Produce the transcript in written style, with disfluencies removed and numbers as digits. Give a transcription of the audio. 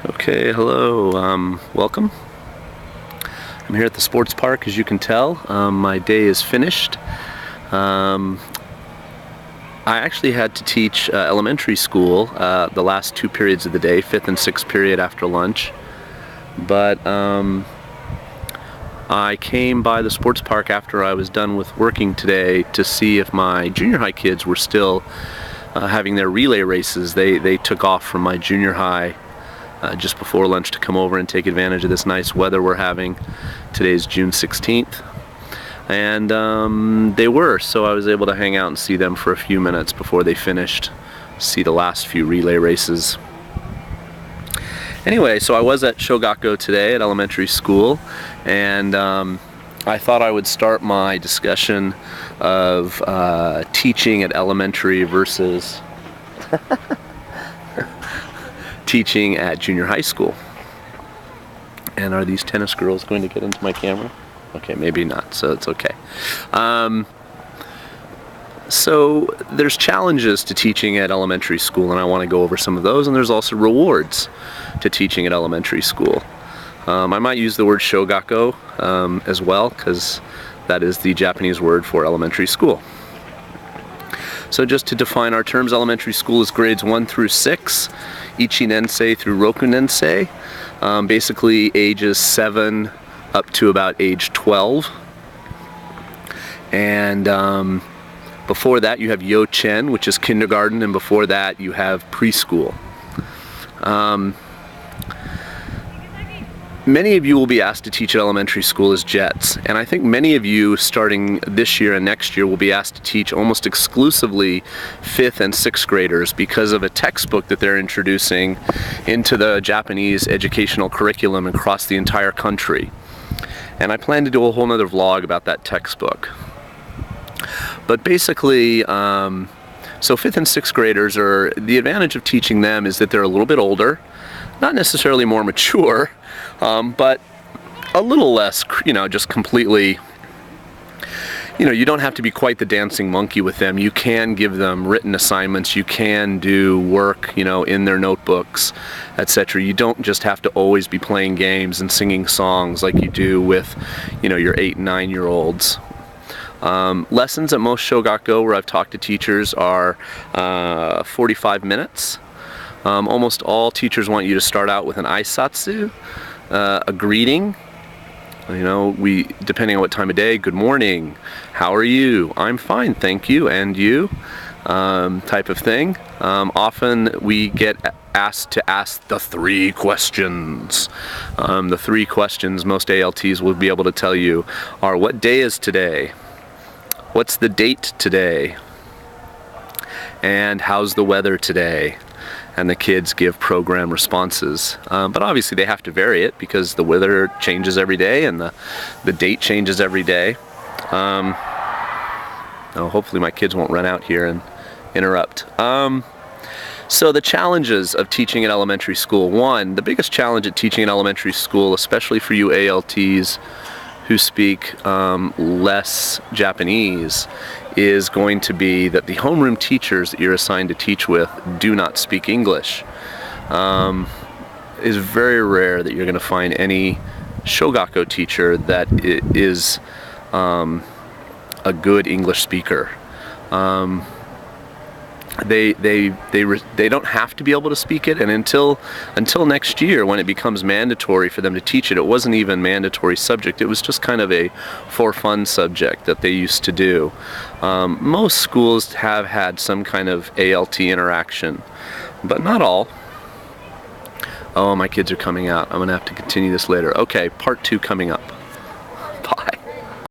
Okay, hello, welcome. I'm here at the sports park, as you can tell. My day is finished. I actually had to teach elementary school the last two periods of the day, 5th and 6th period after lunch. But I came by the sports park after I was done with working today to see if my junior high kids were still having their relay races. They took off from my junior high just before lunch to come over and take advantage of this nice weather we're having. Today's June 16th. And they were, so I was able to hang out and see them for a few minutes before they finished, see the last few relay races. Anyway, so I was at Shogaku today at elementary school, and I thought I would start my discussion of teaching at elementary versus teaching at junior high school. And are these tennis girls going to get into my camera? Okay, maybe not, so it's okay. So there's challenges to teaching at elementary school, and I want to go over some of those, and there's also rewards to teaching at elementary school. I might use the word shogaku as well, because that is the Japanese word for elementary school. So just to define our terms, elementary school is grades 1 through 6, Ichi Nensei through Roku Nensei, basically ages 7 up to about age 12. And before that you have Yochen, which is kindergarten, and before that you have preschool. Many of you will be asked to teach at elementary school as JETs, and I think many of you starting this year and next year will be asked to teach almost exclusively 5th and 6th graders because of a textbook that they're introducing into the Japanese educational curriculum across the entire country. And I plan to do a whole nother vlog about that textbook. But basically, so 5th and 6th graders, the advantage of teaching them is that they're a little bit older, not necessarily more mature, but a little less, just completely, you don't have to be quite the dancing monkey with them. You can give them written assignments, you can do work, in their notebooks, etc. You don't just have to always be playing games and singing songs like you do with, your 8 and 9-year-olds. Lessons at most shogaku where I've talked to teachers are 45 minutes. Almost all teachers want you to start out with an aisatsu, a greeting. Depending on what time of day, good morning, how are you, I'm fine, thank you, and you, type of thing. Often we get asked to ask the 3 questions. The 3 questions most ALTs will be able to tell you are: what day is today? What's the date today? And how's the weather today? And the kids give program responses. But obviously they have to vary it because the weather changes every day and the date changes every day. Hopefully my kids won't run out here and interrupt. So the challenges of teaching at elementary school. One, the biggest challenge at teaching at elementary school, especially for you ALTs who speak less Japanese, is going to be that the homeroom teachers that you're assigned to teach with do not speak English. It's very rare that you're going to find any shogaku teacher that is a good English speaker. They don't have to be able to speak it, and until next year when it becomes mandatory for them to teach it, it wasn't even a mandatory subject. It was just kind of a for fun subject that they used to do. Most schools have had some kind of ALT interaction, but not all. Oh, my kids are coming out. I'm gonna have to continue this later. Okay, part 2 coming up.